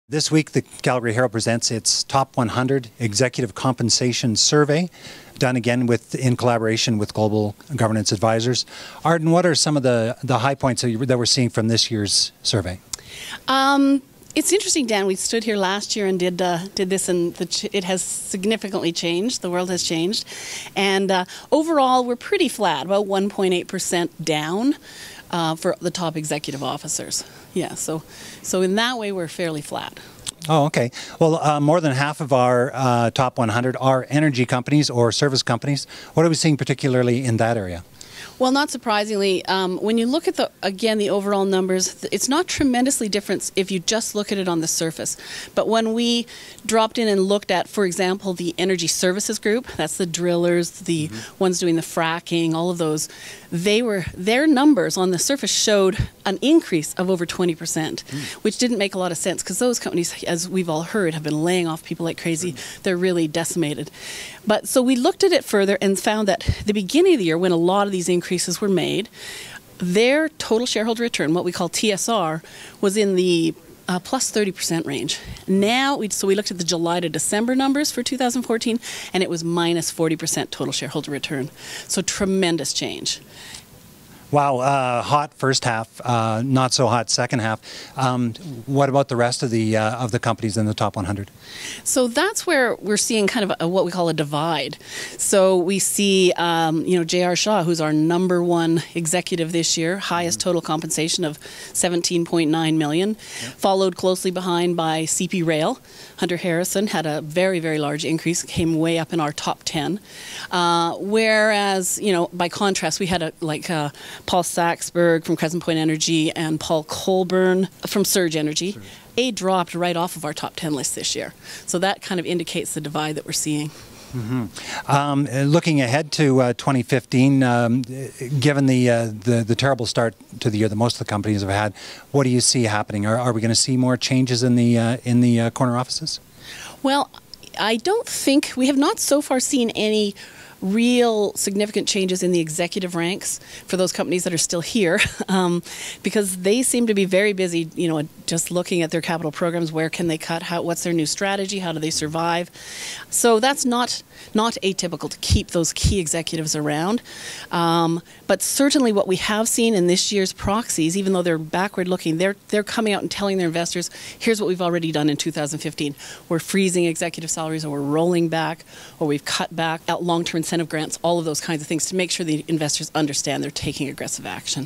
This week, the Calgary Herald presents its Top 100 Executive Compensation Survey, done again in collaboration with Global Governance Advisors. Arden, what are some of the high points that we're seeing from this year's survey? It's interesting, Dan. We stood here last year and did this, and it has significantly changed. The world has changed. And overall, we're pretty flat, about 1.8% down for the top executive officers. Yeah, so in that way, we're fairly flat. Oh, okay. Well, more than half of our top 100 are energy companies or service companies. What are we seeing particularly in that area? Well, not surprisingly, when you look at the overall numbers, it's not tremendously different if you just look at it on the surface. But when we dropped in and looked at, for example, the energy services group, that's the drillers, the ones doing the fracking, all of those, their numbers on the surface showed an increase of over 20%, which didn't make a lot of sense because those companies, as we've all heard, have been laying off people like crazy. They're really decimated. But so we looked at it further and found that the beginning of the year, when a lot of these increases were made, their total shareholder return, what we call TSR, was in the plus 30% range. Now, we looked at the July to December numbers for 2014, and it was minus 40% total shareholder return. So tremendous change. Wow, hot first half, not so hot second half. What about the rest of the companies in the top 100? So that's where we're seeing kind of what we call a divide. So we see, J.R. Shaw, who's our #1 executive this year, highest total compensation of $17.9 million, followed closely behind by CP Rail. Hunter Harrison had a very, very large increase, came way up in our top 10. Whereas, by contrast, we had Paul Saxberg from Crescent Point Energy and Paul Colburn from Surge Energy. They dropped right off of our top 10 list this year. So that kind of indicates the divide that we're seeing. Looking ahead to 2015, given the terrible start to the year that most of the companies have had, what do you see happening? Are we going to see more changes in the corner offices? Well, I don't think we have not so far seen any real significant changes in the executive ranks for those companies that are still here, because they seem to be very busy, just looking at their capital programs. Where can they cut? What's their new strategy? How do they survive? So that's not atypical to keep those key executives around. But certainly what we have seen in this year's proxies, even though they're backward looking, they're coming out and telling their investors, here's what we've already done in 2015. We're freezing executive salaries, or we're rolling back, or we've cut back at long-term incentive grants, all of those kinds of things to make sure the investors understand they're taking aggressive action.